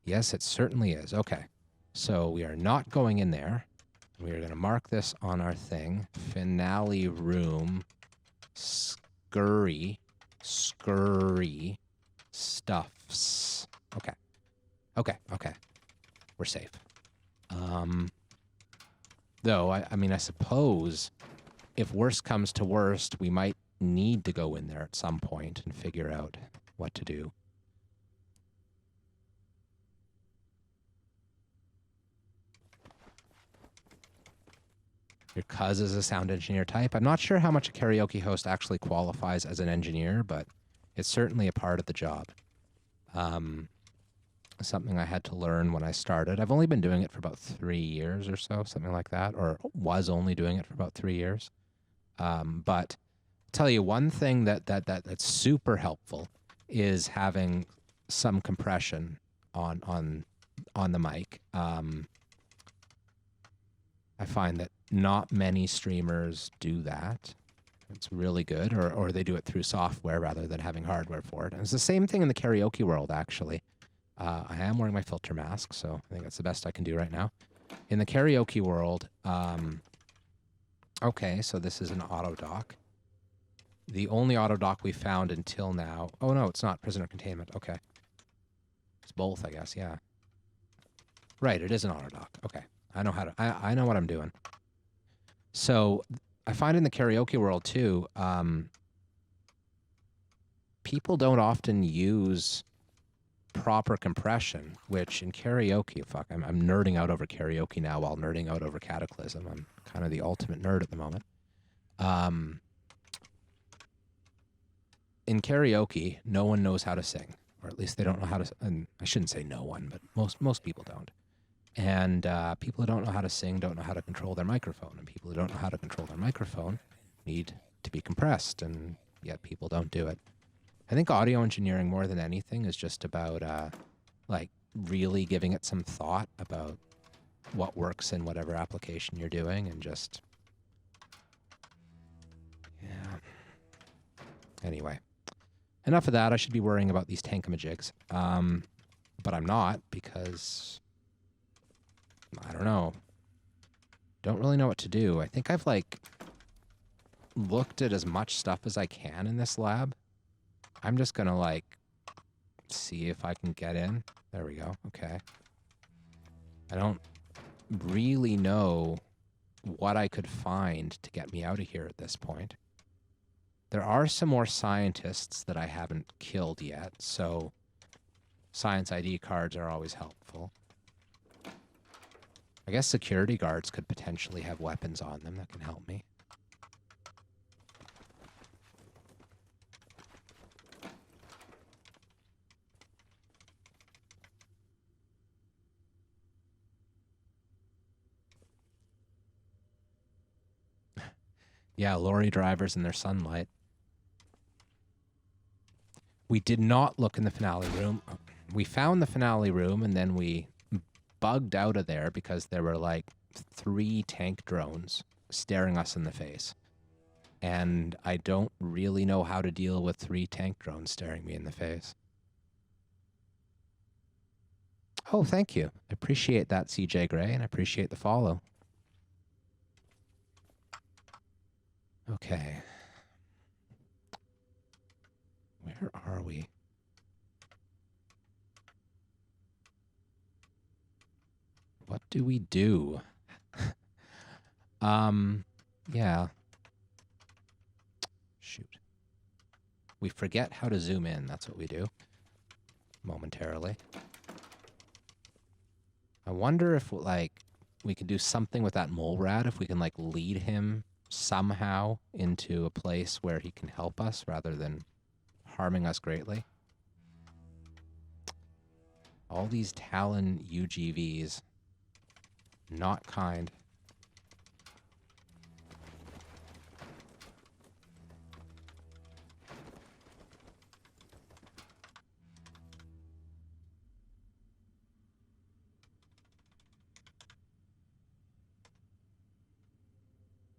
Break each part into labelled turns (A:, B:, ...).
A: Yes, it certainly is. Okay. So we are not going in there. We are going to mark this on our thing. Finale room. Scurry. Scurry. Stuffs. Okay. Okay. Okay. We're safe. Though, I mean, I suppose if worst comes to worst, we might need to go in there at some point and figure out what to do. Your cuz is a sound engineer type. I'm not sure how much a karaoke host actually qualifies as an engineer, but it's certainly a part of the job. Something I had to learn when I started. I've only been doing it for about 3 years or so, something like that, or was only doing it for about 3 years. But I'll tell you one thing that's super helpful is having some compression on the mic. I find that not many streamers do that. It's really good, or they do it through software rather than having hardware for it. And it's the same thing in the karaoke world, actually. I am wearing my filter mask, so I think that's the best I can do right now. In the karaoke world, okay, so this is an auto dock. The only auto dock we found until now... Oh, no, it's not prisoner containment. Okay. It's both, I guess, yeah. Right, it is an auto dock. Okay. I know how to... I know what I'm doing. So I find in the karaoke world, too, people don't often use proper compression, which in karaoke... Fuck, I'm nerding out over karaoke now while nerding out over Cataclysm. I'm kind of the ultimate nerd at the moment. In karaoke, no one knows how to sing, or at least they don't know how to. And I shouldn't say no one, but most people don't. And people who don't know how to sing don't know how to control their microphone, and people who don't know how to control their microphone need to be compressed, and yet people don't do it. I think audio engineering more than anything is just about like really giving it some thought about what works in whatever application you're doing, and just yeah. Anyway. Enough of that. I should be worrying about these tankamajigs. But I'm not, because I don't know. Don't really know what to do. I think I've like looked at as much stuff as I can in this lab. I'm just gonna like see if I can get in. There we go. Okay. I don't really know what I could find to get me out of here at this point. There are some more scientists that I haven't killed yet, so science ID cards are always helpful. I guess security guards could potentially have weapons on them that can help me. Yeah, lorry drivers in their sunlight. We did not look in the finale room. We found the finale room, and then we bugged out of there because there were like 3 tank drones staring us in the face. And I don't really know how to deal with 3 tank drones staring me in the face. Oh, thank you. I appreciate that, CJ Gray, and I appreciate the follow. Okay. Where are we? What do we do? Yeah. Shoot. We forget how to zoom in. That's what we do. Momentarily. I wonder if, like, we could do something with that mole rat, if we can, like, lead him somehow into a place where he can help us rather than harming us greatly. All these Talon UGVs. Not kind.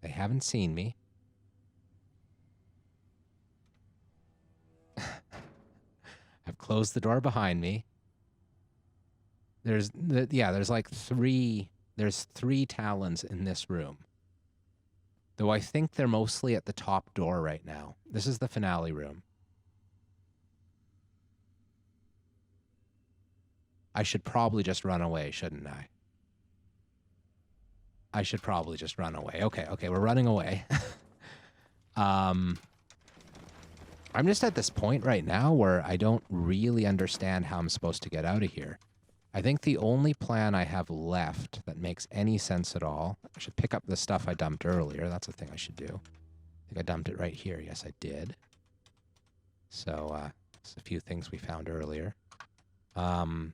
A: They haven't seen me. I've closed the door behind me. There's like there's three talons in this room. Though I think they're mostly at the top door right now. This is the finale room. I should probably just run away, shouldn't I? I should probably just run away. Okay, we're running away. I'm just at this point right now where I don't really understand how I'm supposed to get out of here. I think the only plan I have left that makes any sense at all, I should pick up the stuff I dumped earlier. That's the thing I should do. I think I dumped it right here. Yes, I did. So, there's a few things we found earlier. The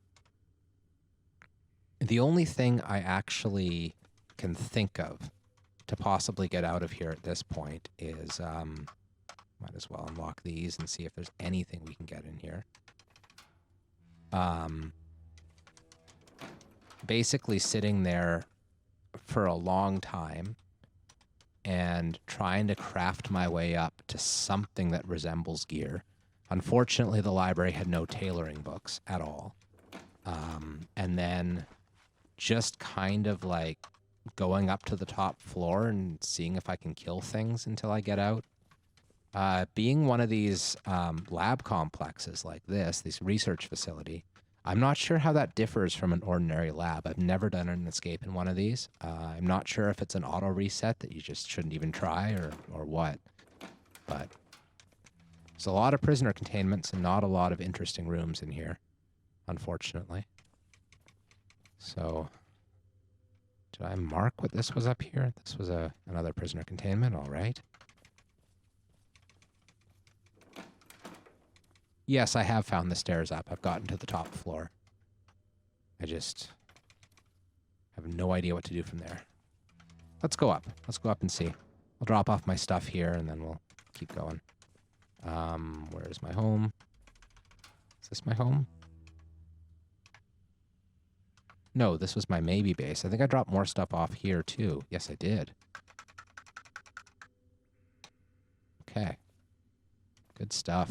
A: only thing I actually can think of to possibly get out of here at this point is, might as well unlock these and see if there's anything we can get in here. Basically sitting there for a long time and trying to craft my way up to something that resembles gear. Unfortunately, the library had no tailoring books at all. And then just kind of like going up to the top floor and seeing if I can kill things until I get out. Being one of these lab complexes like this research facility, I'm not sure how that differs from an ordinary lab. I've never done an escape in one of these. I'm not sure if it's an auto reset that you just shouldn't even try or what. But there's a lot of prisoner containments and not a lot of interesting rooms in here, unfortunately. So, did I mark what this was up here? This was another prisoner containment, all right. Yes, I have found the stairs up. I've gotten to the top floor. I just have no idea what to do from there. Let's go up. Let's go up and see. I'll drop off my stuff here, and then we'll keep going. Where's my home? Is this my home? No, this was my maybe base. I think I dropped more stuff off here, too. Yes, I did. Okay. Good stuff.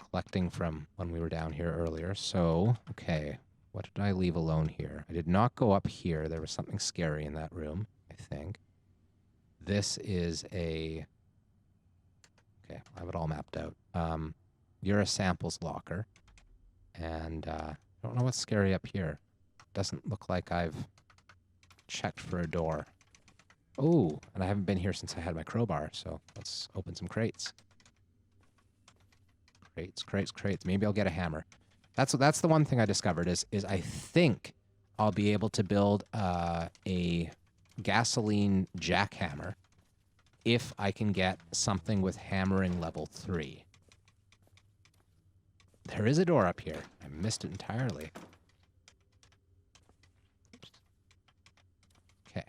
A: Collecting from when we were down here earlier. So, okay. What did I leave alone here? I did not go up here. There was something scary in that room, I think. This is a... Okay, I have it all mapped out. You're a samples locker. And, I don't know what's scary up here. Doesn't look like I've checked for a door. Oh, and I haven't been here since I had my crowbar, so let's open some crates. Crates. Maybe I'll get a hammer. That's the one thing I discovered is I think I'll be able to build a gasoline jackhammer if I can get something with hammering level 3. There is a door up here. I missed it entirely. Oops. Okay.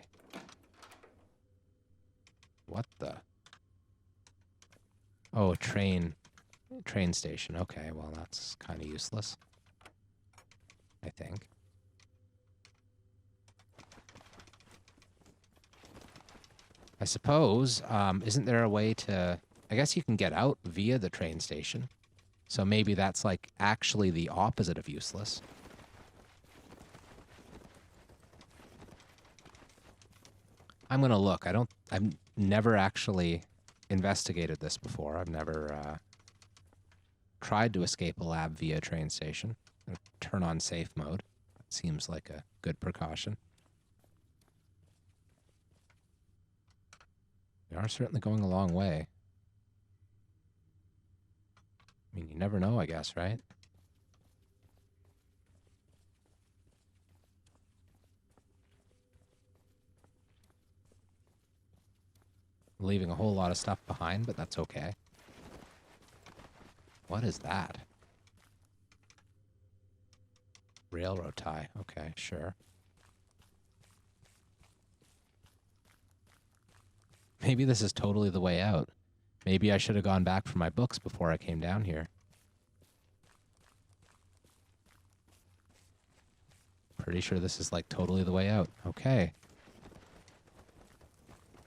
A: What the? Oh, a train station. Okay, well, that's kind of useless, I think. I suppose, isn't there a way to... I guess you can get out via the train station. So maybe that's, like, actually the opposite of useless. I'm gonna look. I've never actually investigated this before. I've never, tried to escape a lab via a train station. Turn on safe mode. That seems like a good precaution. We are certainly going a long way. I mean, you never know, I guess, right? Leaving a whole lot of stuff behind, but that's okay. What is that? Railroad tie. Okay, sure. Maybe this is totally the way out. Maybe I should have gone back for my books before I came down here. Pretty sure this is like totally the way out. Okay.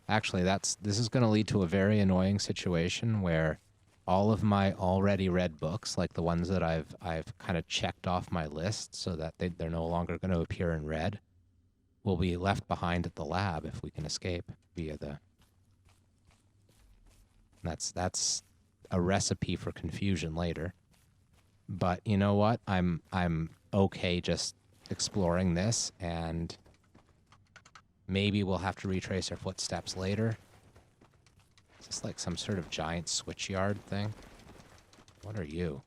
A: Actually, this is going to lead to a very annoying situation where all of my already read books, like the ones that I've kind of checked off my list so that they're no longer going to appear in red, will be left behind at the lab if we can escape via the... That's a recipe for confusion later. But you know what? I'm okay just exploring this, and maybe we'll have to retrace our footsteps later. Is this like some sort of giant switchyard thing? What are you?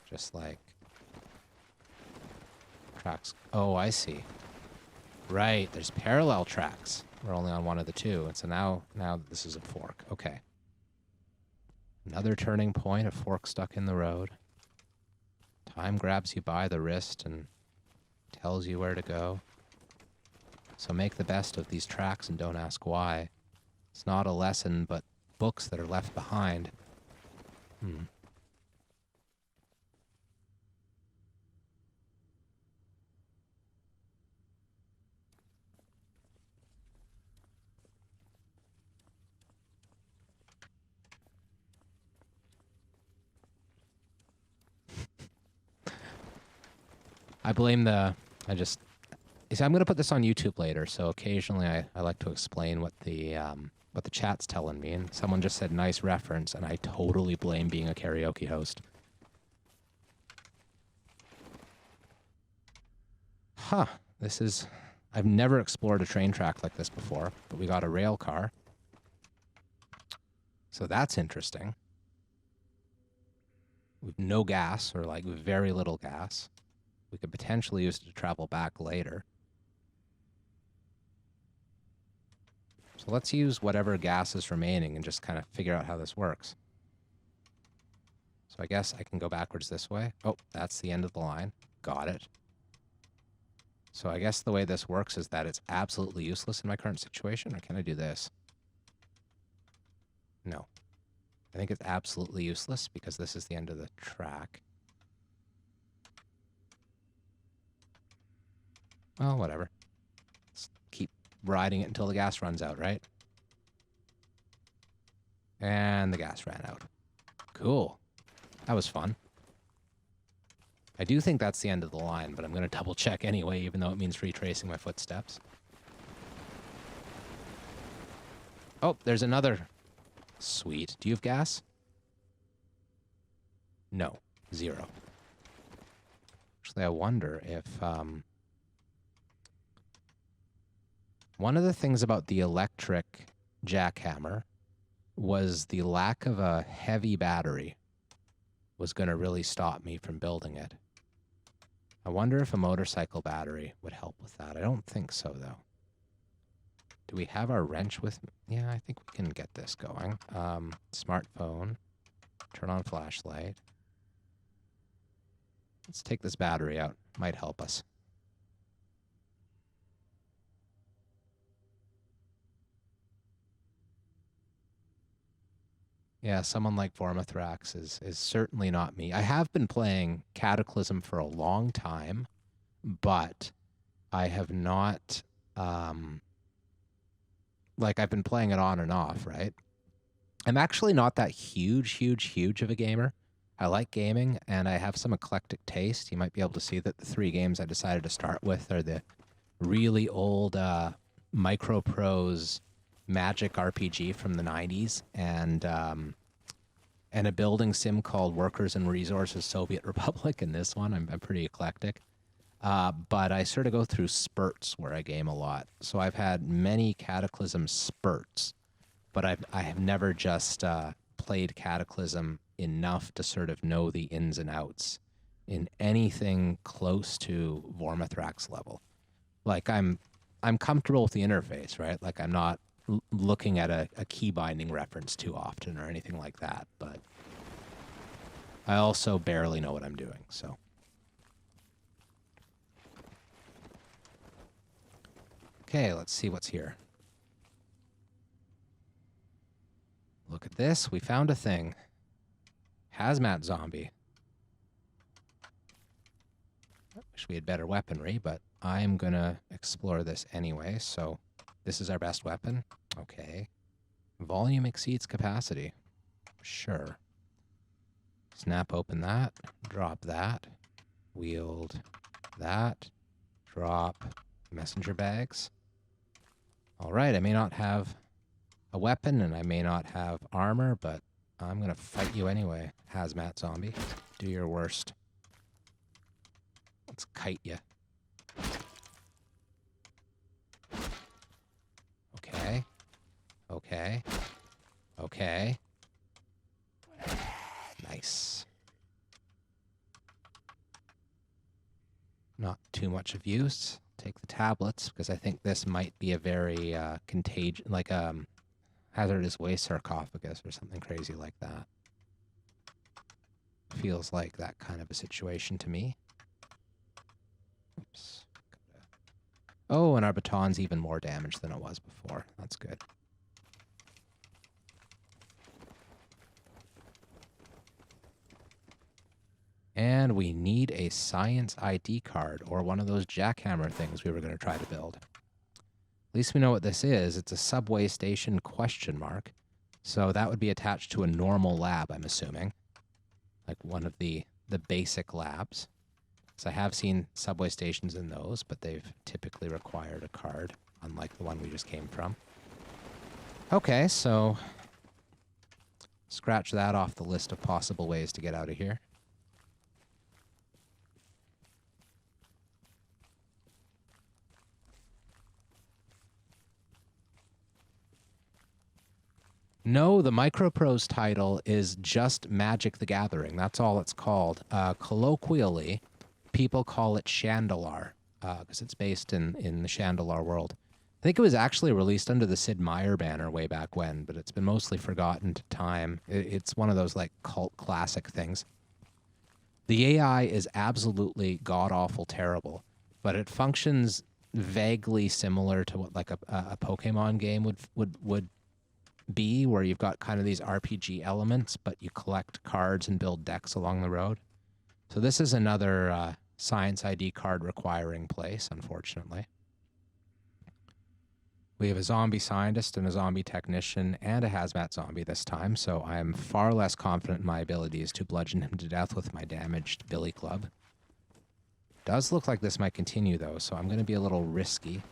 A: Just like tracks. Oh, I see. Right, there's parallel tracks. We're only on one of the two, and so now this is a fork. Okay. Another turning point, a fork stuck in the road. Time grabs you by the wrist and tells you where to go. So make the best of these tracks and don't ask why. It's not a lesson, but books that are left behind. I blame the... I'm going to put this on YouTube later, so occasionally I like to explain what the chat's telling me, and someone just said nice reference, and I totally blame being a karaoke host. Huh, this is... I've never explored a train track like this before, but we got a rail car. So that's interesting. We've no gas, or like very little gas. We could potentially use it to travel back later. So let's use whatever gas is remaining and just kind of figure out how this works. So I guess I can go backwards this way. Oh, that's the end of the line. Got it. So I guess the way this works is that it's absolutely useless in my current situation, or can I do this? No. I think it's absolutely useless because this is the end of the track. Well, whatever. Let's keep riding it until the gas runs out, right? And the gas ran out. Cool. That was fun. I do think that's the end of the line, but I'm going to double check anyway, even though it means retracing my footsteps. Oh, there's another. Sweet. Do you have gas? No. 0. Actually, I wonder if... One of the things about the electric jackhammer was the lack of a heavy battery was going to really stop me from building it. I wonder if a motorcycle battery would help with that. I don't think so, though. Do we have our wrench with me? Yeah, I think we can get this going. Smartphone. Turn on flashlight. Let's take this battery out. Might help us. Yeah, someone like Vormithrax is certainly not me. I have been playing Cataclysm for a long time, but I have not, like, I've been playing it on and off, right? I'm actually not that huge of a gamer. I like gaming, and I have some eclectic taste. You might be able to see that the 3 games I decided to start with are the really old Microprose Magic RPG from the 90s, and a building sim called Workers and Resources Soviet Republic. In this one, I'm pretty eclectic. But I sort of go through spurts where I game a lot. So I've had many Cataclysm spurts, but I have never just played Cataclysm enough to sort of know the ins and outs in anything close to Vormithrax level. Like, I'm comfortable with the interface, right? Like, I'm not looking at a key binding reference too often or anything like that, but I also barely know what I'm doing, so. Okay, let's see what's here. Look at this, we found a thing. Hazmat zombie. I wish we had better weaponry, but I'm gonna explore this anyway, so this is our best weapon. Okay. Volume exceeds capacity. Sure. Snap open that. Drop that. Wield that. Drop messenger bags. All right, I may not have a weapon and I may not have armor, but I'm going to fight you anyway. Hazmat zombie. Do your worst. Let's kite you. Okay. Okay. Okay. Nice. Not too much of use. Take the tablets, because I think this might be a very like hazardous waste sarcophagus or something crazy like that. Feels like that kind of a situation to me. Oops. Oh, and our baton's even more damaged than it was before. That's good. And we need a science ID card, or one of those jackhammer things we were going to try to build. At least we know what this is. It's a subway station ? So that would be attached to a normal lab, I'm assuming. Like one of the basic labs. So I have seen subway stations in those, but they've typically required a card, unlike the one we just came from. Okay, so scratch that off the list of possible ways to get out of here. No, the Microprose title is just Magic the Gathering. That's all it's called. Colloquially, people call it Chandalar, because it's based in the Chandalar world. I think it was actually released under the Sid Meier banner way back when, but it's been mostly forgotten to time. It's one of those, like, cult classic things. The AI is absolutely god-awful terrible, but it functions vaguely similar to what, like, a Pokemon game would be, where you've got kind of these RPG elements, but you collect cards and build decks along the road. So this is another science ID card requiring place, unfortunately. We have a zombie scientist and a zombie technician and a hazmat zombie this time, so I'm far less confident in my abilities to bludgeon him to death with my damaged billy club. Does look like this might continue, though, so I'm going to be a little risky.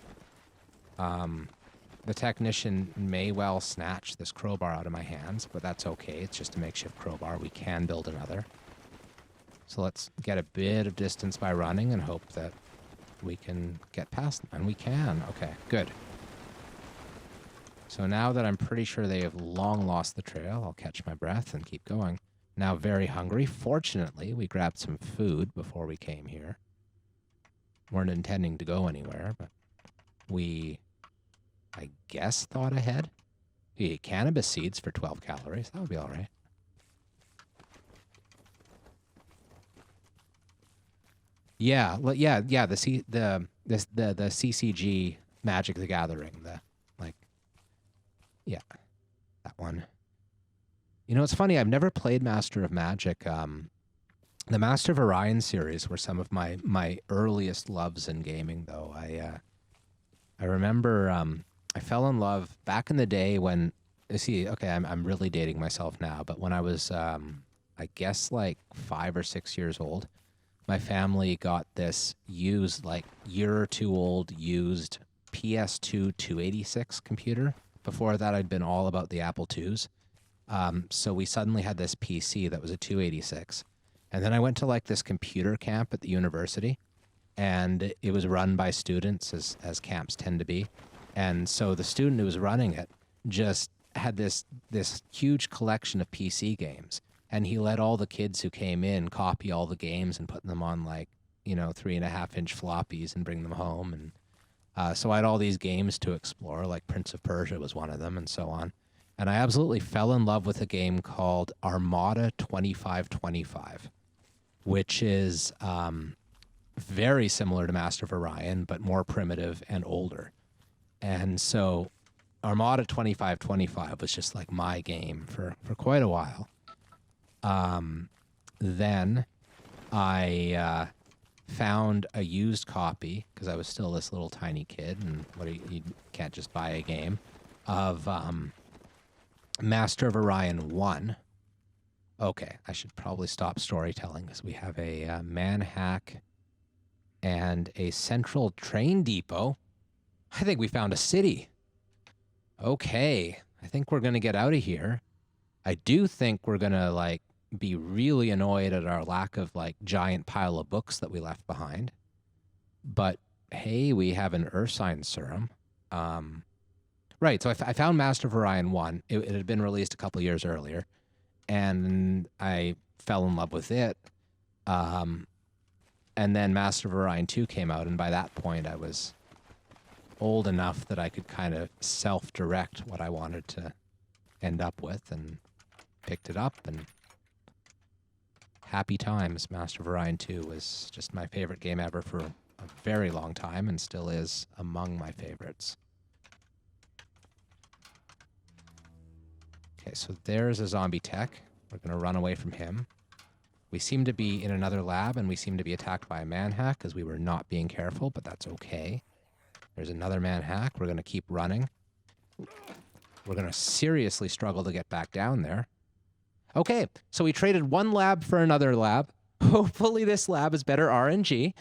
A: The technician may well snatch this crowbar out of my hands, but that's okay. It's just a makeshift crowbar. We can build another. So let's get a bit of distance by running and hope that we can get past them. And we can. Okay, good. So now that I'm pretty sure they have long lost the trail, I'll catch my breath and keep going. Now very hungry. Fortunately, we grabbed some food before we came here. Weren't intending to go anywhere, but we, I guess, thought ahead. We ate cannabis seeds for 12 calories. That would be all right. Yeah, yeah. The CCG Magic the Gathering. Yeah, that one. You know, it's funny. I've never played Master of Magic. The Master of Orion series were some of my earliest loves in gaming, though. I remember I fell in love back in the day when. See, okay, I'm really dating myself now, but when I was I guess like 5 or 6 years old, my family got this used, like year or two old, used PS2 286 computer. Before that, I'd been all about the Apple IIs. So we suddenly had this PC that was a 286. And then I went to like this computer camp at the university, and it was run by students, as camps tend to be. And so the student who was running it just had this huge collection of PC games. And he let all the kids who came in copy all the games and put them on, like, 3.5-inch floppies and bring them home. And so I had all these games to explore, like Prince of Persia was one of them, and so on. And I absolutely fell in love with a game called Armada 2525, which is very similar to Master of Orion, but more primitive and older. And so Armada 2525 was just like my game for quite a while. Then I found a used copy, because I was still this little tiny kid, and you can't just buy a game, of Master of Orion 1. Okay, I should probably stop storytelling because we have a man hack and a central train depot. I think we found a city. Okay, I think we're going to get out of here. I do think we're going to, like, be really annoyed at our lack of, like, giant pile of books that we left behind. But, hey, we have an Ursine serum. Right, so I found Master of Orion 1. It had been released a couple years earlier, and I fell in love with it. And then Master of Orion 2 came out, and by that point I was old enough that I could kind of self-direct what I wanted to end up with, and picked it up, and happy times. Master of Orion 2 was just my favorite game ever for a very long time, and still is among my favorites. Okay, so there's a zombie tech. We're going to run away from him. We seem to be in another lab, and we seem to be attacked by a man-hack because we were not being careful, but that's okay. There's another man-hack. We're going to keep running. We're going to seriously struggle to get back down there. Okay, so we traded one lab for another lab. Hopefully this lab is better RNG.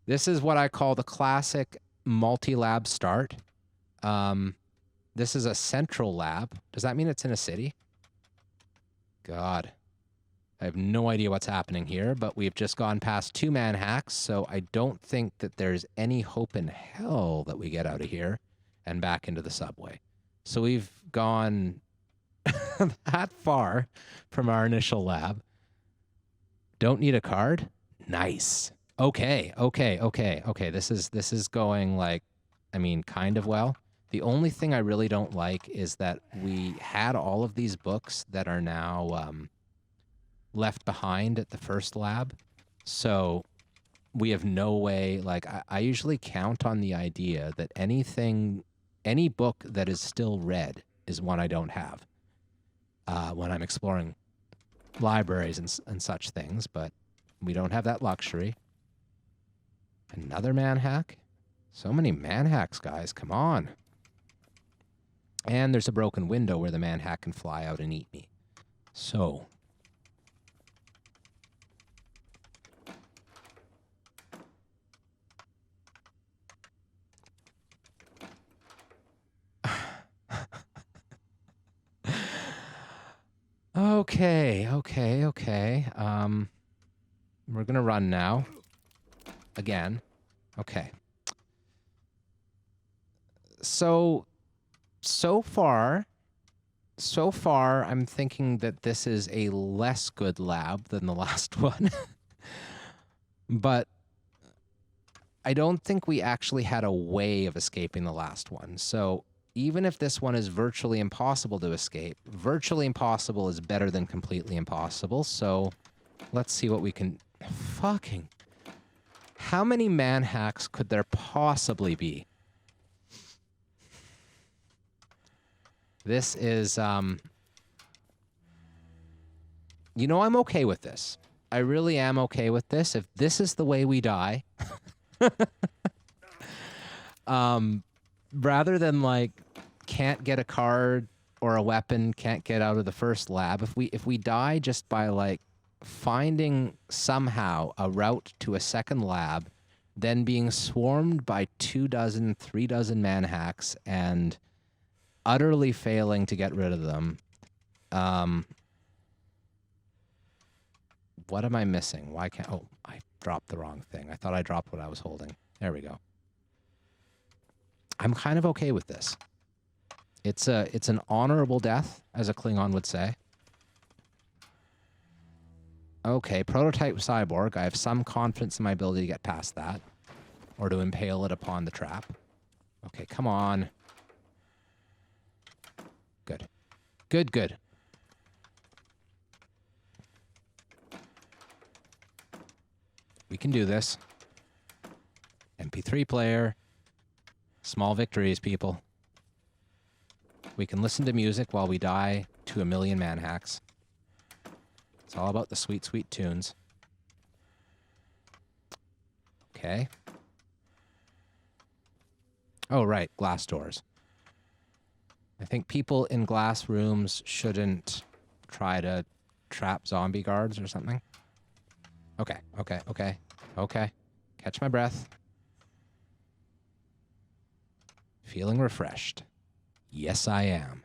A: This is what I call the classic multi-lab start. This is a central lab. Does that mean it's in a city? God. I have no idea what's happening here, but we've just gone past 2 man hacks, so I don't think that there's any hope in hell that we get out of here and back into the subway. So we've gone that far from our initial lab. Don't need a card? Nice. Okay. This is going, like, I mean, kind of well. The only thing I really don't like is that we had all of these books that are now left behind at the first lab. So we have no way, like, I usually count on the idea that any book that is still read is one I don't have when I'm exploring libraries and such things, but we don't have that luxury. Another man hack? So many man hacks, guys. Come on. And there's a broken window where the man hack can fly out and eat me. So. Okay. We're gonna run now. Again. Okay. So far, I'm thinking that this is a less good lab than the last one. But I don't think we actually had a way of escaping the last one. So even if this one is virtually impossible to escape, virtually impossible is better than completely impossible. So let's see what we can... Fucking... How many man hacks could there possibly be? This is, you know, I'm okay with this. I really am okay with this. If this is the way we die, rather than, like, can't get a card or a weapon, can't get out of the first lab, if we die just by, like, finding somehow a route to a second lab, then being swarmed by 24 3 man hacks and utterly failing to get rid of them. What am I missing? Why can't... Oh, I dropped the wrong thing. I thought I dropped what I was holding. There we go. I'm kind of okay with this. It's an honorable death, as a Klingon would say. Okay, prototype cyborg. I have some confidence in my ability to get past that. Or to impale it upon the trap. Okay, come on. Good. Good. We can do this. MP3 player. Small victories, people. We can listen to music while we die to a million man hacks. It's all about the sweet, sweet tunes. Okay. Oh, right. Glass doors. I think people in glass rooms shouldn't try to trap zombie guards or something. Okay, okay, okay, okay. Catch my breath. Feeling refreshed. Yes, I am.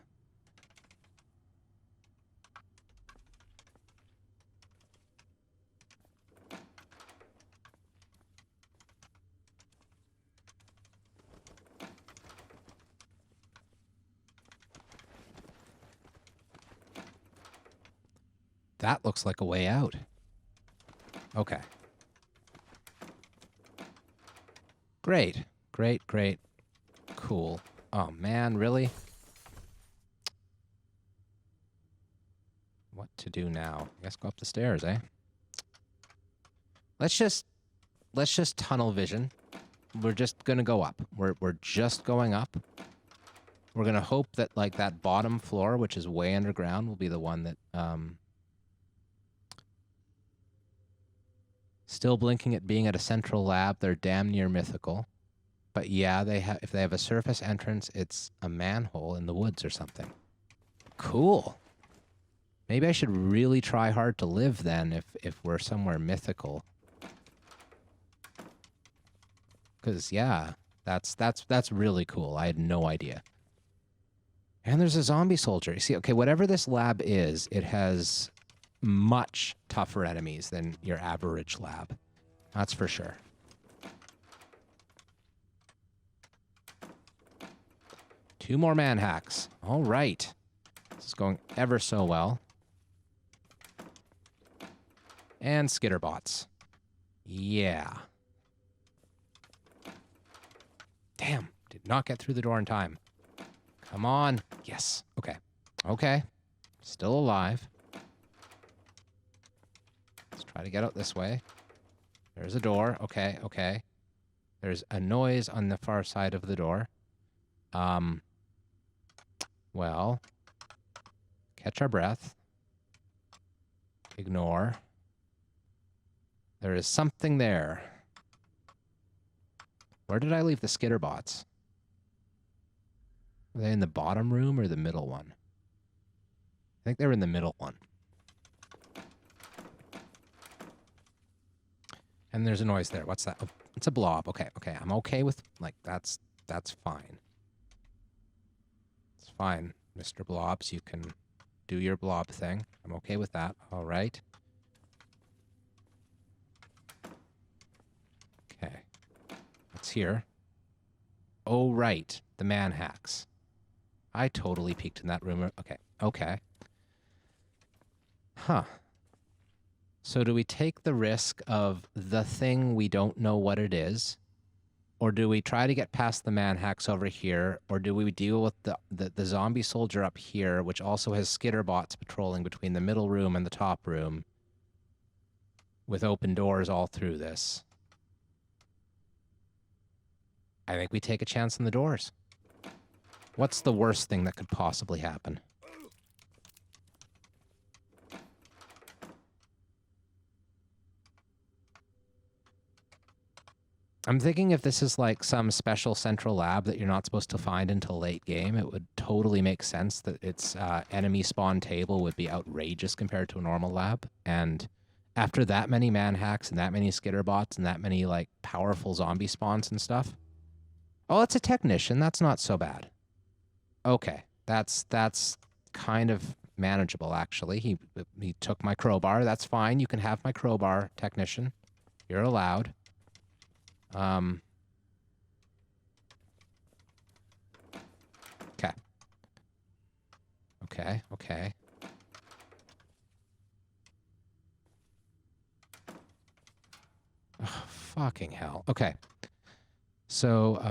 A: That looks like a way out. Okay. Great. Great, great. Cool. Oh, man, really? What to do now? I guess go up the stairs, eh? Let's just tunnel vision. We're just gonna go up. We're just going up. We're gonna hope that like that bottom floor, which is way underground, will be the one that still blinking at being at a central lab. They're damn near mythical. But yeah, if they have a surface entrance, it's a manhole in the woods or something. Cool. Maybe I should really try hard to live then if we're somewhere mythical. Cause yeah, that's really cool. I had no idea. And there's a zombie soldier. You see, okay, whatever this lab is, it has much tougher enemies than your average lab. That's for sure. Two more man hacks. All right. This is going ever so well. And skitterbots. Yeah. Damn. Did not get through the door in time. Come on. Yes. Okay. Okay. Still alive. Let's try to get out this way. There's a door. Okay. Okay. There's a noise on the far side of the door. Well, catch our breath. Ignore. There is something there. Where did I leave the skitterbots? Were they in the bottom room or the middle one? I think they were in the middle one. And there's a noise there. What's that? Oh, it's a blob. Okay, okay. I'm okay with, like, that's fine. It's fine, Mr. Blobs. You can do your blob thing. I'm okay with that. All right. Okay. What's here? Oh, right. The man hacks. I totally peeked in that room. Okay. Okay. Huh. So do we take the risk of the thing we don't know what it is? Or do we try to get past the man hacks over here? Or do we deal with the zombie soldier up here, which also has skitterbots patrolling between the middle room and the top room with open doors all through this? I think we take a chance on the doors. What's the worst thing that could possibly happen? I'm thinking if this is like some special central lab that you're not supposed to find until late game, it would totally make sense that its enemy spawn table would be outrageous compared to a normal lab. And after that many man hacks and that many skitterbots and that many like powerful zombie spawns and stuff. Oh, it's a technician. That's not so bad. Okay, that's kind of manageable actually. He took my crowbar. That's fine. You can have my crowbar, technician. You're allowed. Okay. Okay, okay. Oh, fucking hell. Okay. So,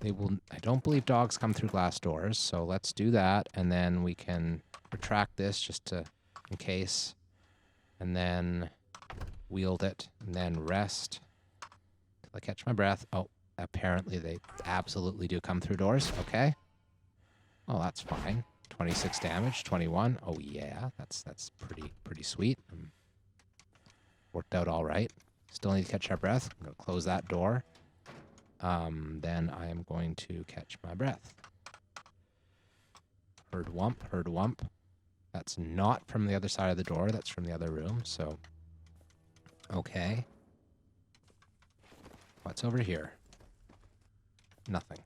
A: they will... I don't believe dogs come through glass doors, so let's do that, and then we can retract this just to... in case. And then wield it, and then rest. I catch my breath. Oh, apparently they absolutely do come through doors. Okay. Oh, that's fine. 26 damage, 21. Oh yeah, that's pretty sweet. Worked out all right. Still need to catch our breath. I'm gonna close that door. Then I am going to catch my breath. Heard wump, heard wump. That's not from the other side of the door. That's from the other room, so... Okay. What's over here? Nothing.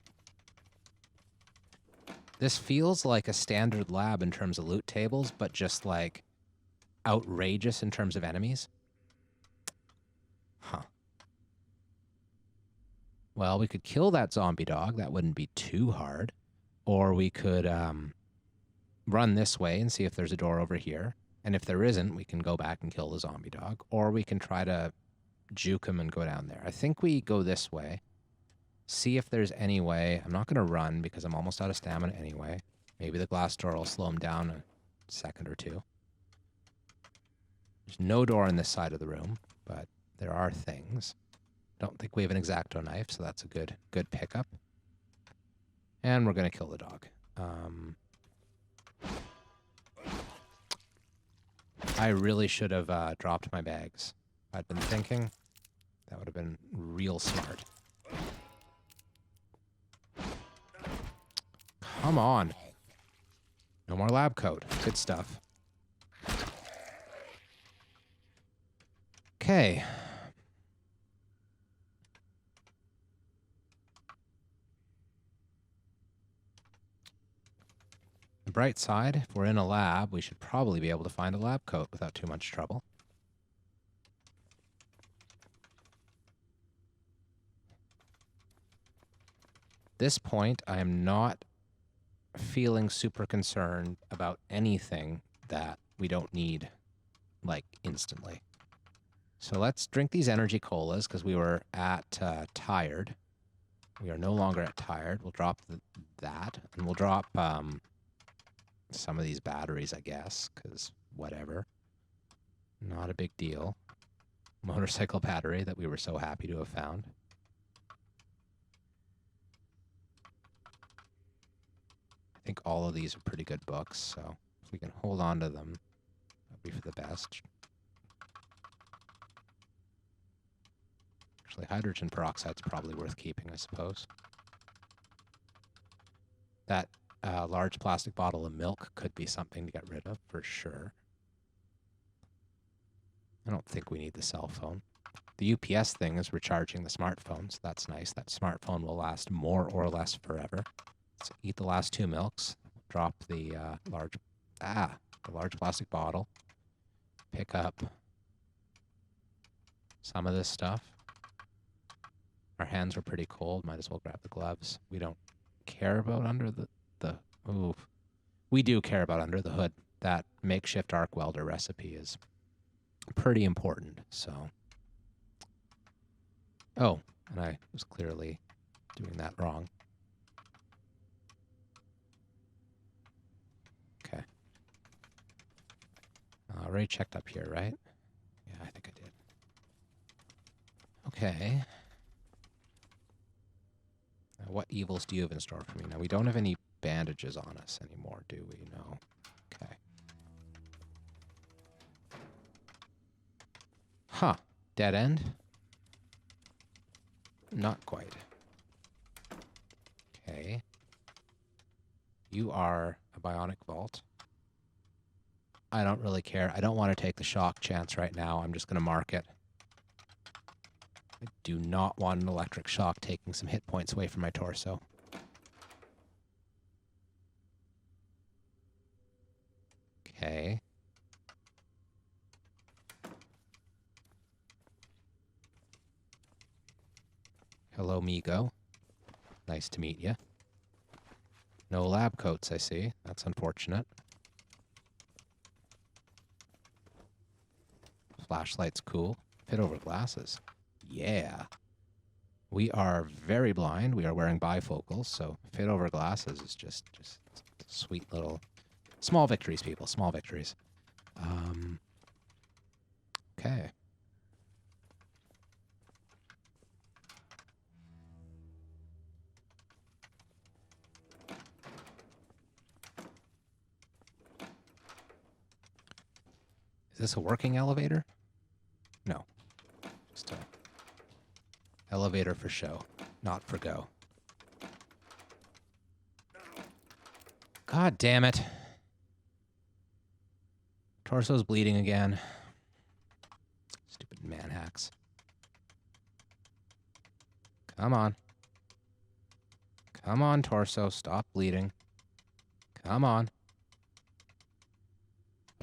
A: This feels like a standard lab in terms of loot tables, but just, like, outrageous in terms of enemies. Huh. Well, we could kill that zombie dog. That wouldn't be too hard. Or we could run this way and see if there's a door over here. And if there isn't, we can go back and kill the zombie dog. Or we can try to juke him and go down there. I think we go this way. See if there's any way. I'm not going to run because I'm almost out of stamina anyway. Maybe the glass door will slow him down a second or two. There's no door on this side of the room, but there are things. Don't think we have an X-Acto knife, so that's a good pickup. And we're going to kill the dog. I really should have dropped my bags. I'd been thinking that would have been real smart. Come on. No more lab coat. Good stuff. Okay. The bright side, if we're in a lab, we should probably be able to find a lab coat without too much trouble. At this point, I am not feeling super concerned about anything that we don't need, like, instantly. So let's drink these energy colas because we were at tired. We are no longer at tired. We'll drop that, and we'll drop some of these batteries, I guess, because whatever. Not a big deal. Motorcycle battery that we were so happy to have found. I think all of these are pretty good books, so if we can hold on to them, that'd be for the best. Actually, hydrogen peroxide's probably worth keeping, I suppose. That large plastic bottle of milk could be something to get rid of, for sure. I don't think we need the cell phone. The UPS thing is recharging the smartphone, so that's nice. That smartphone will last more or less forever. Let's eat the last 2 milks. Drop the large plastic bottle. Pick up some of this stuff. Our hands are pretty cold. Might as well grab the gloves. We don't care about under the ooh. We do care about under the hood. That makeshift arc welder recipe is pretty important, so. Oh, and I was clearly doing that wrong. Okay. Already checked up here, right? Yeah, I think I did. Okay. Now, what evils do you have in store for me? Now, we don't have any bandages on us anymore, do we? No. Okay. Huh. Dead end? Not quite. Okay. You are a bionic vault. I don't really care. I don't want to take the shock chance right now. I'm just going to mark it. I do not want an electric shock taking some hit points away from my torso. Okay. Hello, Migo. Nice to meet you. No lab coats, I see. That's unfortunate. Flashlight's cool. Fit over glasses. Yeah. We are very blind. We are wearing bifocals, so fit over glasses is just sweet little... Small victories, people. Small victories. Okay. Is this a working elevator? No. Just a elevator for show, not for go. God damn it. Torso's bleeding again. Stupid man hacks. Come on. Come on, Torso. Stop bleeding. Come on.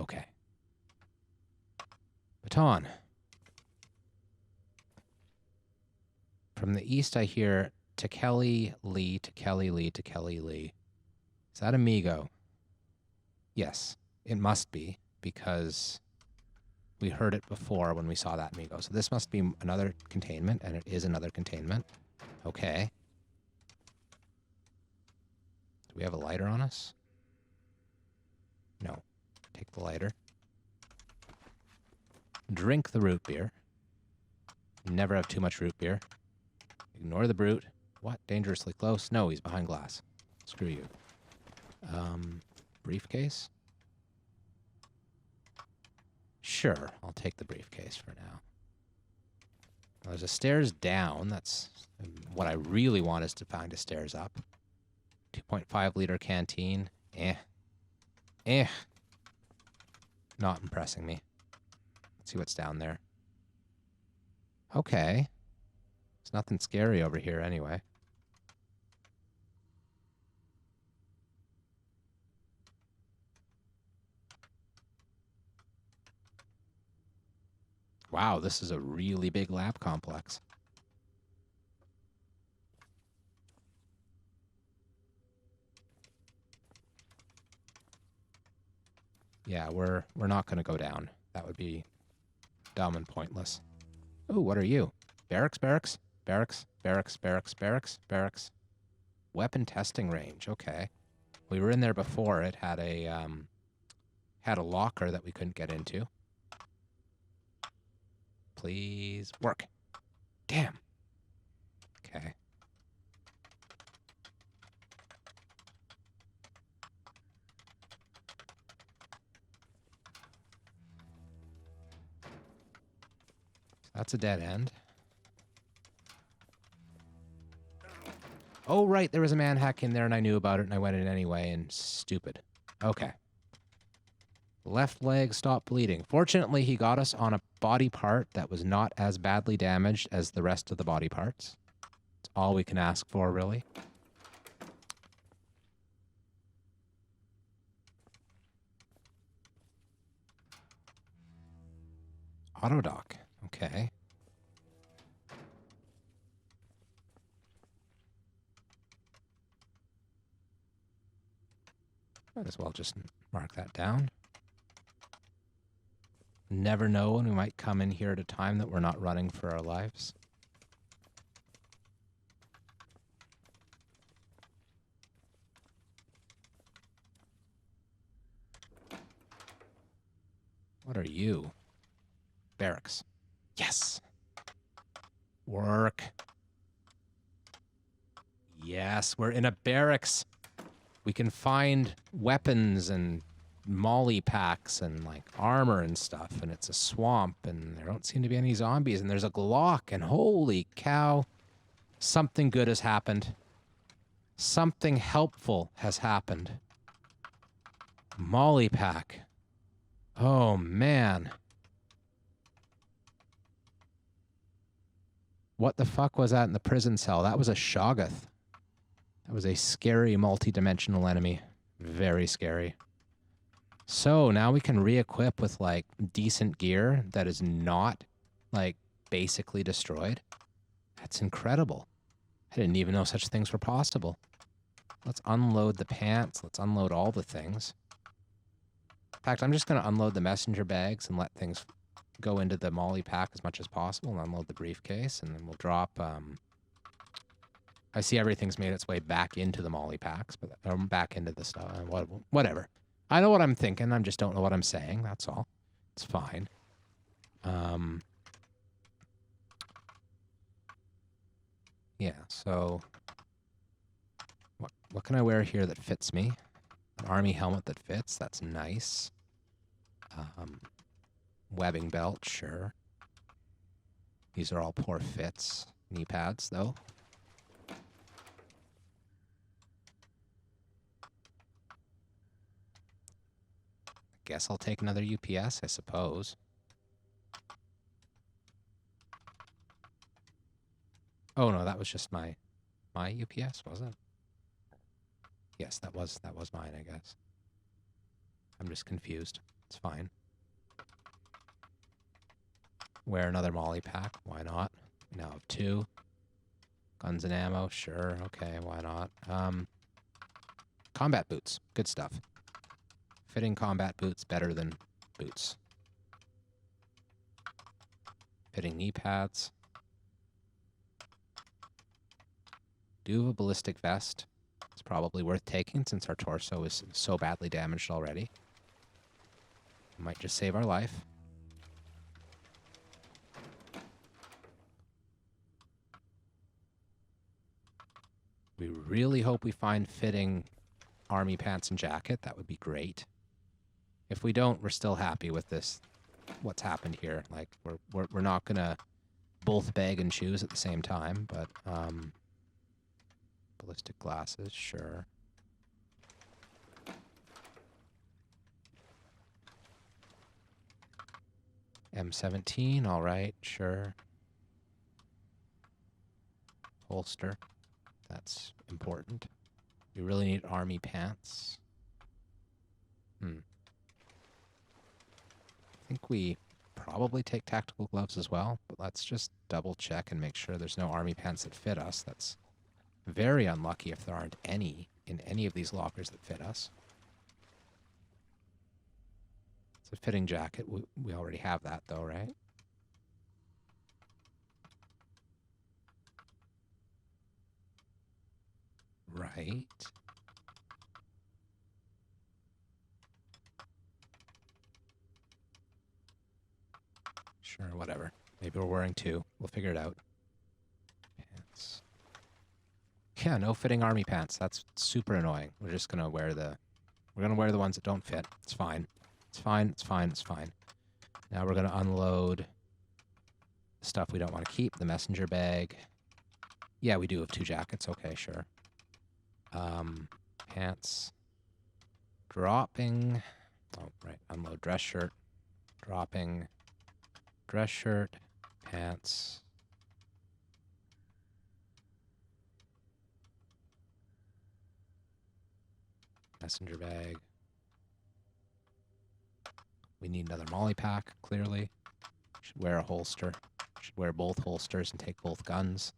A: Okay. Baton. From the east, I hear Tekeli Lee, Tekeli Lee, Tekeli Lee. Is that Amigo? Yes, it must be, because we heard it before when we saw that Amigo. So this must be another containment, and it is another containment. Okay. Do we have a lighter on us? No. Take the lighter. Drink the root beer. Never have too much root beer. Ignore the brute. What? Dangerously close? No, he's behind glass. Screw you. Briefcase? Sure, I'll take the briefcase for now. Well, there's a stairs down. That's what I really want, is to find a stairs up. 2.5 liter canteen. Not impressing me. Let's see what's down there. Okay. There's nothing scary over here anyway. Wow, this is a really big lab complex. Yeah, we're not going to go down. That would be dumb and pointless. Oh, what are you? Barracks, barracks, barracks, barracks, barracks, barracks, barracks. Weapon testing range. Okay. We were in there before. It had a locker that we couldn't get into. Please work. Damn. Okay. That's a dead end. Oh, right. There was a man hack in there, and I knew about it, and I went in anyway, and stupid. Okay. Left leg stopped bleeding. Fortunately, he got us on a body part that was not as badly damaged as the rest of the body parts. That's all we can ask for, really. Auto dock. Okay. Might as well just mark that down. Never know when we might come in here at a time that we're not running for our lives. What are you? Barracks. Yes! Work. Yes, we're in a barracks. We can find weapons and molly packs and like armor and stuff, and it's a swamp, and there don't seem to be any zombies, and there's a Glock, and holy cow, something good has happened. Something helpful has happened. Molly pack. Oh, man. What the fuck was that in the prison cell? That was a Shoggoth. That was a scary multi-dimensional enemy. Very scary. So now we can re-equip with, like, decent gear that is not, like, basically destroyed. That's incredible. I didn't even know such things were possible. Let's unload the pants. Let's unload all the things. In fact, I'm just going to unload the messenger bags and let things go into the molly pack as much as possible and unload the briefcase, and then we'll drop... I see everything's made its way back into the molly packs, but back into the stuff. Whatever. I know what I'm thinking. I just don't know what I'm saying. That's all. It's fine. Yeah, so... What can I wear here that fits me? An army helmet that fits. That's nice. Webbing belt, sure. These are all poor fits. Knee pads, though. guess I'll take another UPS, I suppose. Oh no, that was just my UPS, was it? Yes, that was mine, I guess. I'm just confused. It's fine. Wear another molly pack. Why not? We now have 2. Guns and ammo. Sure. Okay. Why not? Combat boots. Good stuff. Fitting combat boots better than boots. Fitting knee pads. Do have a ballistic vest. It's probably worth taking since our torso is so badly damaged already. It might just save our life. We really hope we find fitting army pants and jacket. That would be great. If we don't, we're still happy with this. What's happened here? Like we're not gonna both beg and choose at the same time, but ballistic glasses, sure. M17, all right, sure. Holster, that's important. We really need army pants. I think we probably take tactical gloves as well, but let's just double check and make sure there's no army pants that fit us. That's very unlucky if there aren't any in any of these lockers that fit us. It's a fitting jacket. We already have that though, right? Right. Sure, whatever. Maybe we're wearing 2. We'll figure it out. Pants. Yeah, no fitting army pants. That's super annoying. We're just gonna wear the ones that don't fit. It's fine. It's fine. It's fine. It's fine. Now we're gonna unload the stuff we don't want to keep. The messenger bag. Yeah, we do have 2 jackets. Okay, sure. Pants. Dropping. Oh, right. Unload dress shirt. Dropping. Dress shirt. Pants. Messenger bag. We need another molly pack, clearly. Should wear a holster. Should wear both holsters and take both guns.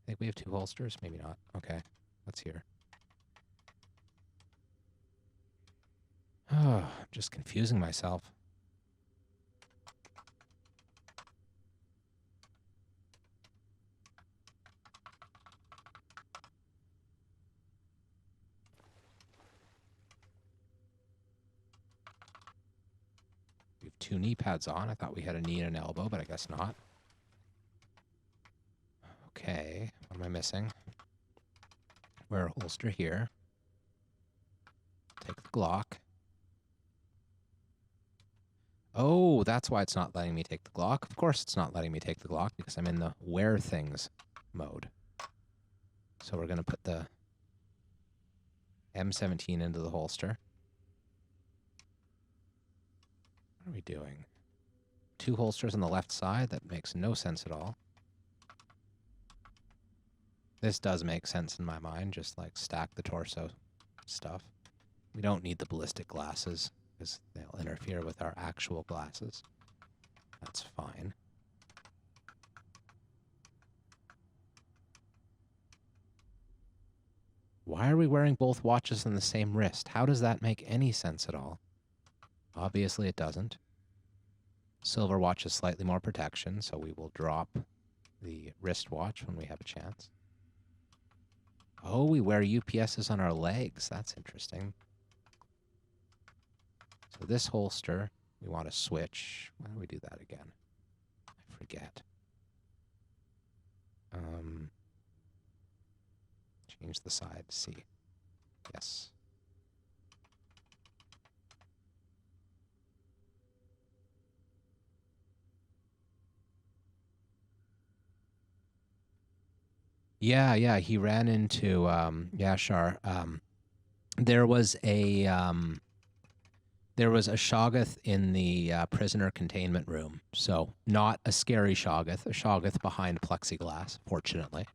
A: I think we have 2 holsters. Maybe not. Okay. Let's hear. Oh, I'm just confusing myself. We have 2 knee pads on. I thought we had a knee and an elbow, but I guess not. Okay. What am I missing? Wear a holster here. Take the Glock. Oh, that's why it's not letting me take the Glock. Of course it's not letting me take the Glock because I'm in the wear things mode. So we're going to put the M17 into the holster. What are we doing? 2 holsters on the left side? That makes no sense at all. This does make sense in my mind, just like stack the torso stuff. We don't need the ballistic glasses because they'll interfere with our actual glasses. That's fine. Why are we wearing both watches on the same wrist? How does that make any sense at all? Obviously it doesn't. Silver watch is slightly more protection, so we will drop the wristwatch when we have a chance. Oh, we wear UPSs on our legs. That's interesting. So this holster, we want to switch. Why don't we do that again? I forget. Change the side. C. Yes. Yeah, he ran into Yashar. There was a There was a Shoggoth in the prisoner containment room. So not a scary Shoggoth, a Shoggoth behind plexiglass, fortunately.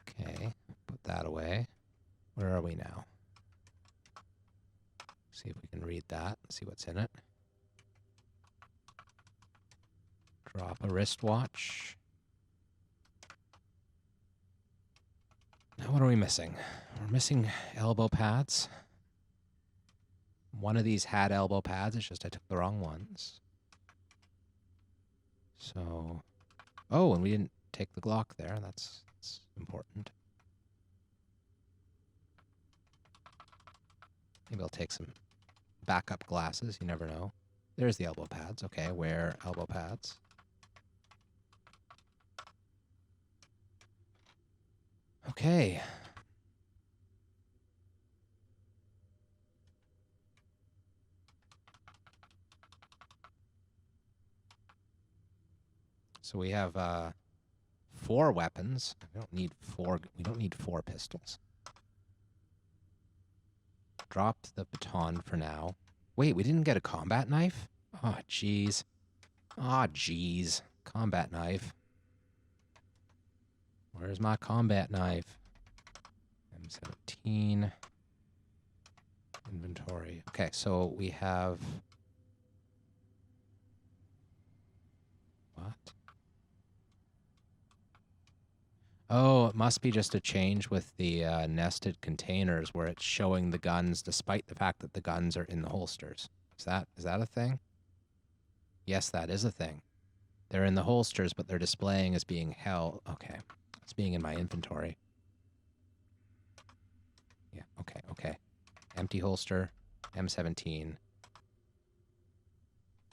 A: Okay, put that away. Where are we now? See if we can read that, see what's in it. Drop a wristwatch. Now what are we missing? We're missing elbow pads. One of these had elbow pads, it's just I took the wrong ones. So, oh, and we didn't take the Glock there. That's important. Maybe I'll take some backup glasses. You never know. There's the elbow pads. Okay, where elbow pads? Okay. So we have 4 weapons. We don't need 4. We don't need 4 pistols. Drop the baton for now. Wait, we didn't get a combat knife? Oh, jeez. Oh, jeez. Combat knife. Where's my combat knife? M17. Inventory. Okay, so we have... What? Oh, it must be just a change with the nested containers where it's showing the guns despite the fact that the guns are in the holsters. Is that a thing? Yes, that is a thing. They're in the holsters, but they're displaying as being held. Okay. It's being in my inventory. Yeah, okay, okay. Empty holster, M17.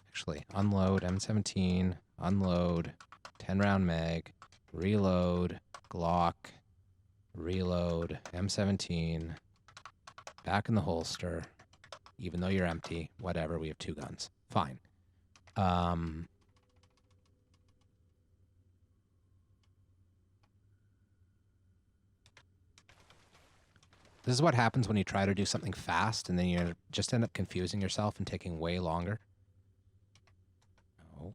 A: Actually, unload, M17, unload, 10-round mag, reload, Glock, reload, M17, back in the holster, even though you're empty, whatever, we have 2 guns. Fine. This is what happens when you try to do something fast and then you just end up confusing yourself and taking way longer. Oh.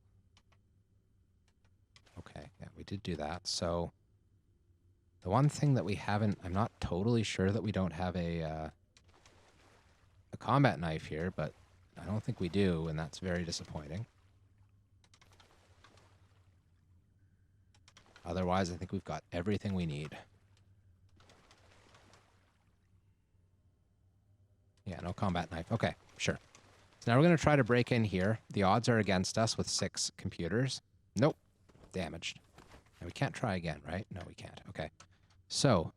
A: Okay, yeah, we did do that. So the one thing that we haven't, I'm not totally sure that we don't have a combat knife here, but I don't think we do, and that's very disappointing. Otherwise, I think we've got everything we need. Yeah, no combat knife. Okay, sure. So now we're going to try to break in here. The odds are against us with 6 computers. Nope. Damaged. And we can't try again, right? No, we can't. Okay. So,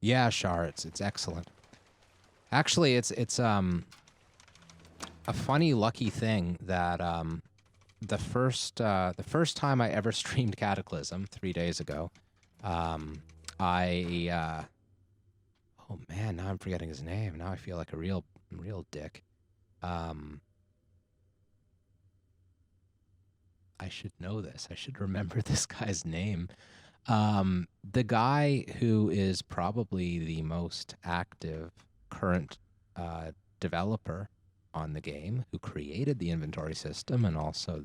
A: yeah, Shar, it's excellent. Actually, it's a funny, lucky thing that the first time I ever streamed Cataclysm 3 days ago, oh man, now I'm forgetting his name. Now I feel like a real dick. I should know this. I should remember this guy's name. The guy who is probably the most active current developer on the game, who created the inventory system and also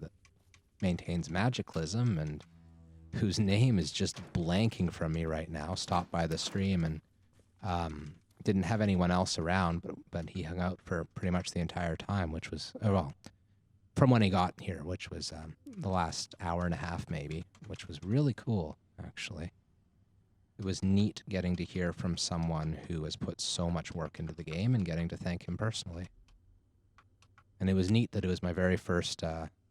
A: maintains Magicalism, and whose name is just blanking from me right now, stopped by the stream and didn't have anyone else around, but he hung out for pretty much the entire time, which was, well, from when he got here, which was the last hour and a half maybe, which was really cool, actually. It was neat getting to hear from someone who has put so much work into the game and getting to thank him personally. And it was neat that it was my very first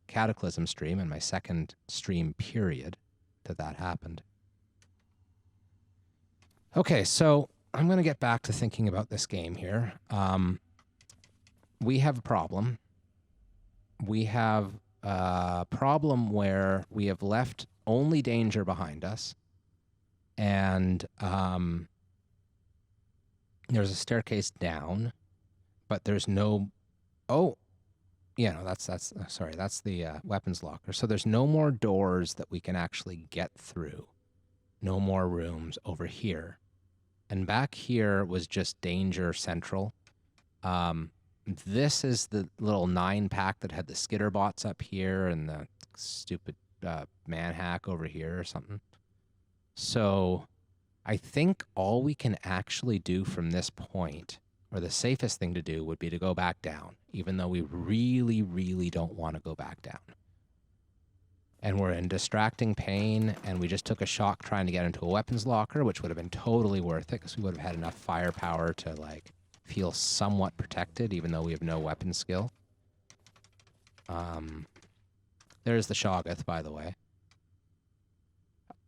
A: Cataclysm stream and my second stream period that happened. Okay, so I'm going to get back to thinking about this game here. We have a problem. We have a problem where we have left only danger behind us. And There's a staircase down, but there's no... Oh, yeah, no, that's sorry, that's the weapons locker. So there's no more doors that we can actually get through. No more rooms over here. And back here was just danger central. This is the little 9-pack that had the skitter bots up here and the stupid man hack over here or something. So I think all we can actually do from this point, or the safest thing to do, would be to go back down, even though we really, really don't want to go back down. And we're in distracting pain, and we just took a shock trying to get into a weapons locker, which would have been totally worth it, because we would have had enough firepower to, like, feel somewhat protected, even though we have no weapon skill. There's the Shoggoth, by the way.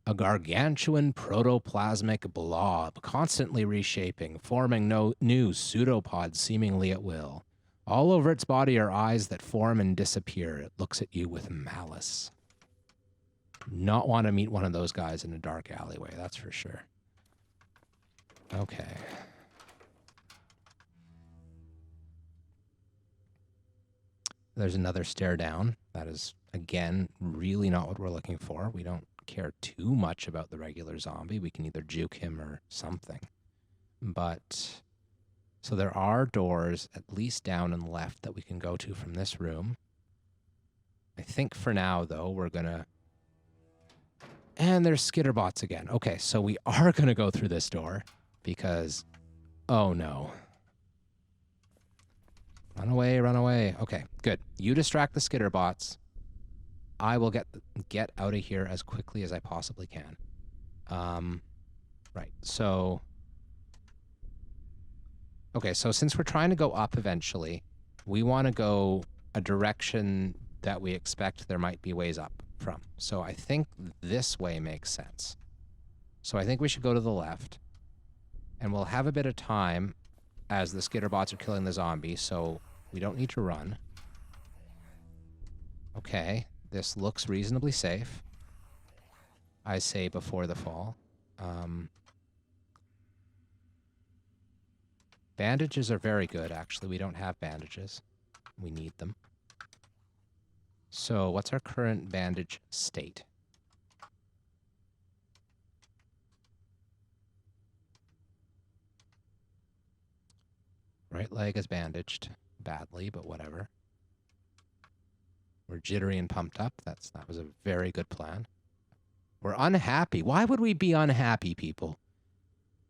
A: A gargantuan protoplasmic blob, constantly reshaping, forming new pseudopods seemingly at will. All over its body are eyes that form and disappear. It looks at you with malice. Not want to meet one of those guys in a dark alleyway, that's for sure. Okay. There's another stair down. That is, again, really not what we're looking for. We don't care too much about the regular zombie. We can either juke him or something. But, so there are doors, at least down and left, that we can go to from this room. I think for now, though, we're going to... And there's skitterbots again. Okay, so we are going to go through this door because... Oh, no. Run away, run away. Okay, good. You distract the skitterbots. I will get out of here as quickly as I possibly can. Right, so... Okay, so since we're trying to go up eventually, we want to go a direction that we expect there might be ways up from. So I think this way makes sense. So I think we should go to the left, and we'll have a bit of time as the skitterbots are killing the zombie, so we don't need to run. Okay, this looks reasonably safe. I say before the fall. Bandages are very good, actually. We don't have bandages. We need them. So, what's our current bandage state? Right leg is bandaged badly, but whatever. We're jittery and pumped up. That was a very good plan. We're unhappy. Why would we be unhappy, people?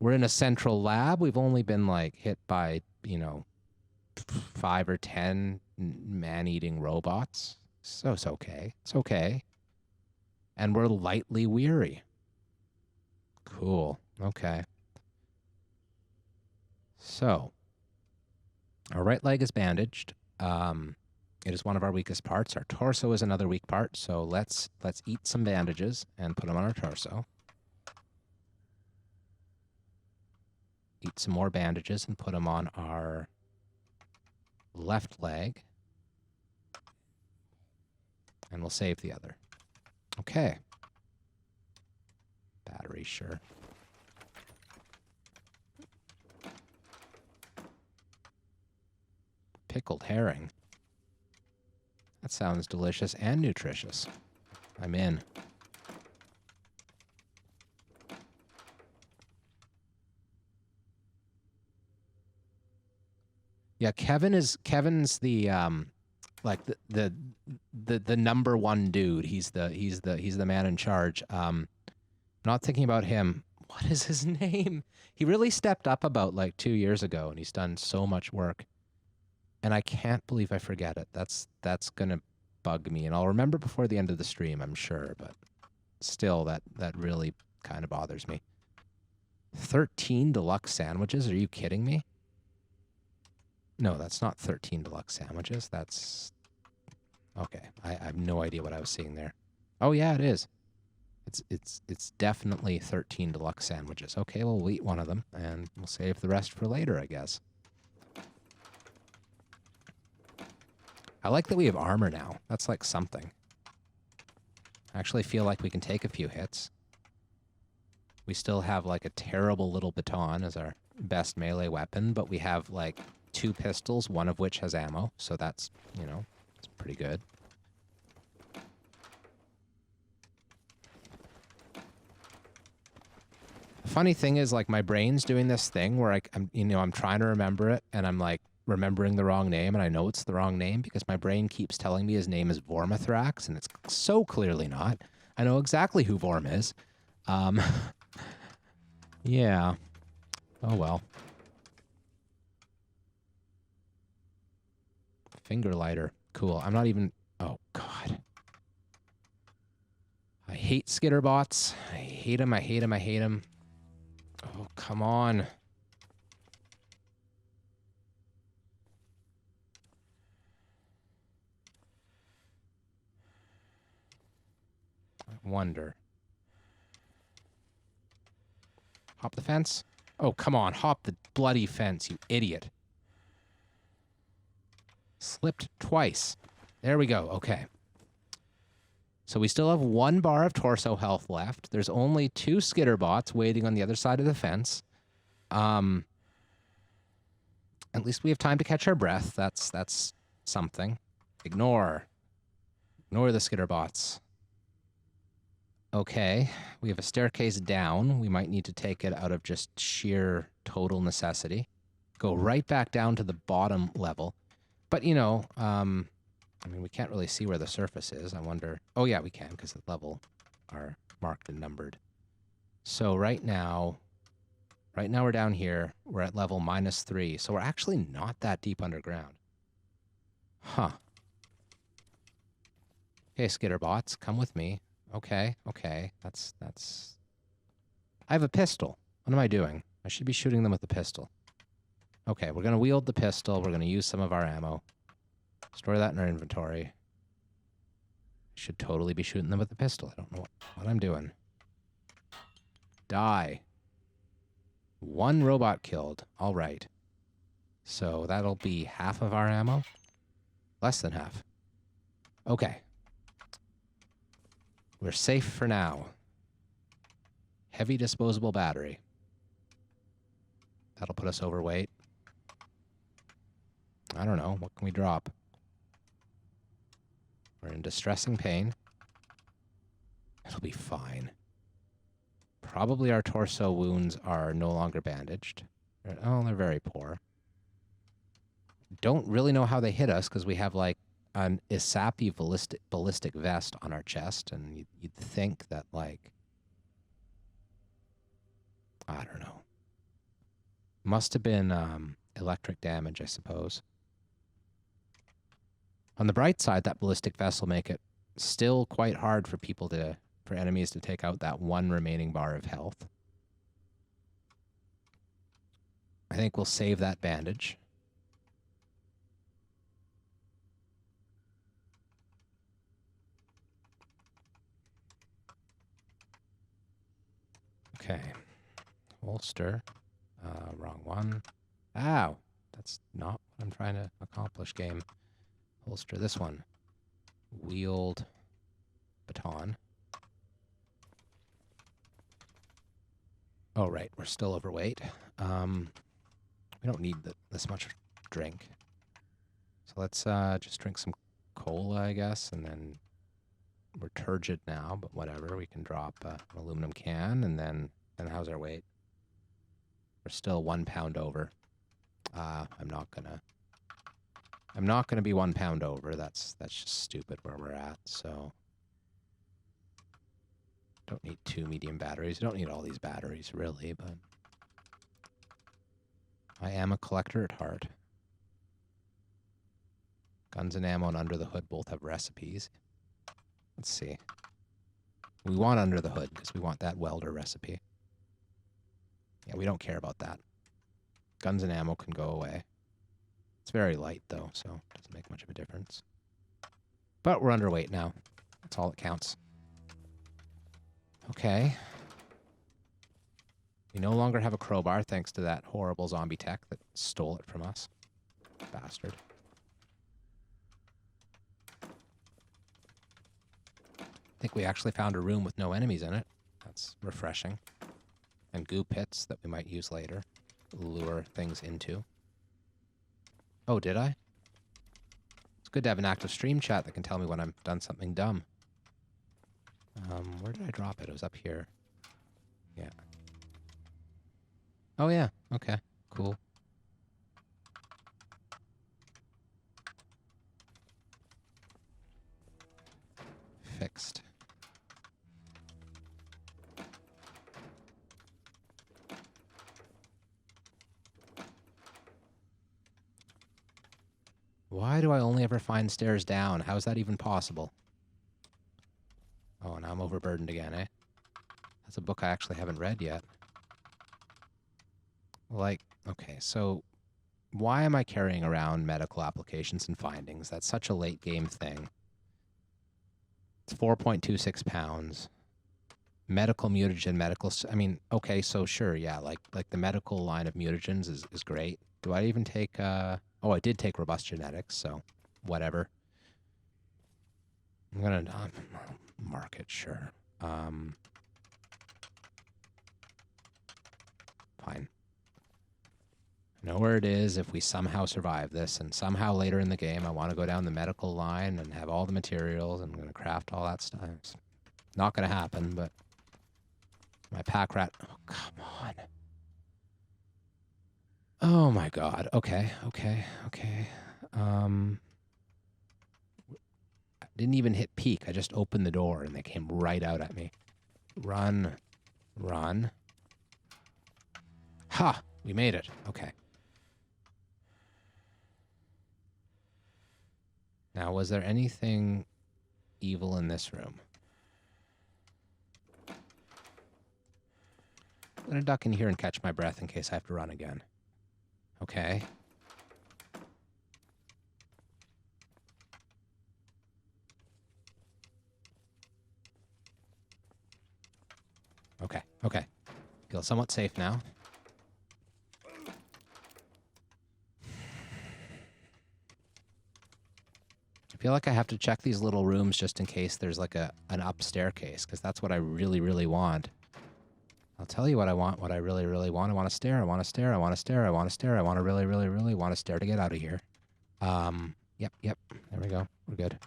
A: We're in a central lab. We've only been, like, hit by, 5 or 10 man-eating robots. So it's okay. It's okay. And we're lightly weary. Cool. Okay. So, our right leg is bandaged. It is one of our weakest parts. Our torso is another weak part. So let's eat some bandages and put them on our torso. Eat some more bandages and put them on our left leg. And we'll save the other. Okay. Battery, sure. Pickled herring. That sounds delicious and nutritious. I'm in. Yeah, Kevin's the like the number one dude. He's the man in charge. Not thinking about him. What is his name? He really stepped up about like 2 years ago, and he's done so much work. And I can't believe I forget it. That's gonna bug me, and I'll remember before the end of the stream, I'm sure. But still, that really kind of bothers me. 13 deluxe sandwiches? Are you kidding me? No, that's not 13 deluxe sandwiches. That's... Okay, I have no idea what I was seeing there. Oh, yeah, it is. It's definitely 13 deluxe sandwiches. Okay, well, we'll eat one of them, and we'll save the rest for later, I guess. I like that we have armor now. That's like something. I actually feel like we can take a few hits. We still have like a terrible little baton as our best melee weapon, but we have like 2 pistols, one of which has ammo, so that's, you know, it's pretty good. The funny thing is, like, my brain's doing this thing where I'm trying to remember it, and I'm like remembering the wrong name, and I know it's the wrong name because my brain keeps telling me his name is Vormithrax, and it's so clearly not. I know exactly who Vorm is. Yeah. Oh well. Finger lighter. Cool. I'm not even... Oh, God. I hate skitterbots. I hate them, I hate them, I hate them. Oh, come on. I wonder. Hop the fence? Oh, come on. Hop the bloody fence, you idiot. Slipped twice. There we go. Okay. So we still have 1 bar of torso health left. There's only 2 skitterbots waiting on the other side of the fence. At least we have time to catch our breath. That's something. Ignore the skitterbots. Okay, we have a staircase down. We might need to take it out of just sheer total necessity. Go right back down to the bottom level. But, you know, I mean, we can't really see where the surface is. I wonder... Oh, yeah, we can, because the level are marked and numbered. So right now we're down here. We're at level -3. So we're actually not that deep underground. Huh. Okay, skitterbots, come with me. Okay, okay. That's... I have a pistol. What am I doing? I should be shooting them with the pistol. Okay, we're going to wield the pistol. We're going to use some of our ammo. Store that in our inventory. Should totally be shooting them with the pistol. I don't know what I'm doing. Die. 1 robot killed. All right. So that'll be half of our ammo. Less than half. Okay. We're safe for now. Heavy disposable battery. That'll put us overweight. I don't know. What can we drop? We're in distressing pain. It'll be fine. Probably our torso wounds are no longer bandaged. Oh, they're very poor. Don't really know how they hit us because we have like an Isapi ballistic vest on our chest, and you'd think that, like, I don't know. Must have been electric damage, I suppose. On the bright side, that ballistic vest will make it still quite hard for enemies to take out that 1 remaining bar of health. I think we'll save that bandage. Okay. Holster. Wrong one. Ow! That's not what I'm trying to accomplish, game. Holster this one. Wield baton. Oh, right. We're still overweight. We don't need this much drink. So let's just drink some cola, I guess, and then we're turgid now, but whatever. We can drop an aluminum can, and then how's our weight? We're still 1 pound over. I'm not gonna be 1 pound over. That's just stupid where we're at. So don't need 2 medium batteries. Don't need all these batteries really, but I am a collector at heart. Guns and ammo and under the hood both have recipes. Let's see. We want under the hood because we want that welder recipe. Yeah, we don't care about that. Guns and ammo can go away. It's very light, though, so it doesn't make much of a difference. But we're underweight now. That's all that counts. Okay. We no longer have a crowbar, thanks to that horrible zombie tech that stole it from us. Bastard. I think we actually found a room with no enemies in it. That's refreshing. And goo pits that we might use later. lure things into. Oh, did I? It's good to have an active stream chat that can tell me when I've done something dumb. Where did I drop it? It was up here. Yeah. Oh, yeah. Okay. Cool. Fixed. Why do I only ever find stairs down? How is that even possible? Oh, now I'm overburdened again, eh? That's a book I actually haven't read yet. Like, okay, so why am I carrying around medical applications and findings? That's such a late game thing. It's 4.26 pounds. Medical mutagen, I mean, okay, so sure, yeah, like the medical line of mutagens is great. Do I even take, oh, I did take robust genetics, so whatever. I'm gonna mark it, sure. Fine. I know where it is if we somehow survive this, and somehow later in the game I want to go down the medical line and have all the materials, and I'm going to craft all that stuff. It's not going to happen, but my pack rat... Oh, come on. Oh, my God. Okay. I didn't even hit peek. I just opened the door, and they came right out at me. Run. Ha! We made it. Okay. Now, was there anything evil in this room? I'm going to duck in here and catch my breath in case I have to run again. Okay. Okay. Feel somewhat safe now. I feel like I have to check these little rooms just in case there's like an up staircase, because that's what I really, really want. I'll tell you what I want, what I really, really want. I want to stare, I want to stare, I want to stare, I want to stare, I want to really, really, really want to stare to get out of here. Yep. There we go. We're good.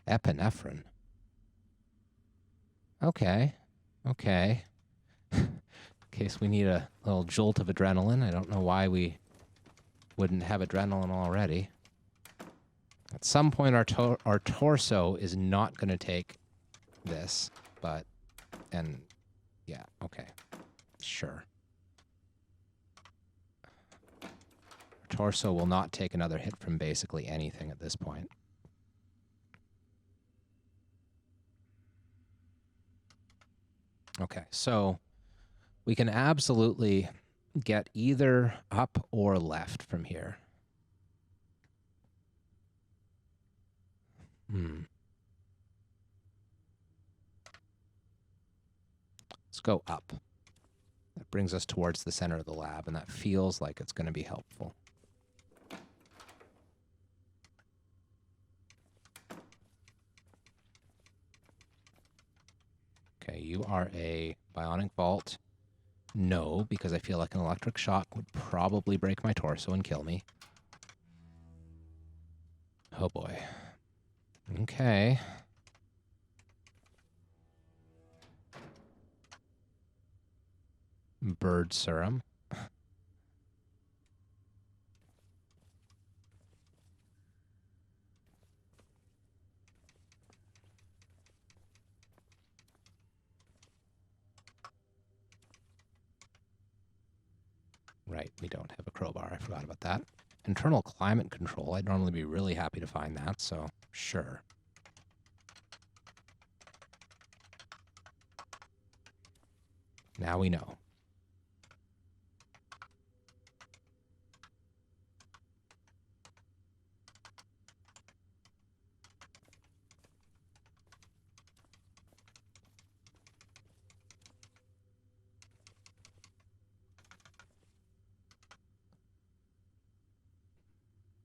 A: Epinephrine. Okay. In case we need a little jolt of adrenaline. I don't know why we wouldn't have adrenaline already. At some point, our torso is not going to take this, but... And, yeah, okay. Sure. Our torso will not take another hit from basically anything at this point. Okay, so we can absolutely get either up or left from here. Let's go up. That brings us towards the center of the lab, and that feels like it's going to be helpful. Okay, you are a bionic vault. No, because I feel like an electric shock would probably break my torso and kill me. Oh boy. Okay. Bird serum. Right, we don't have a crowbar. I forgot about that. Internal climate control. I'd normally be really happy to find that, so sure. Now we know.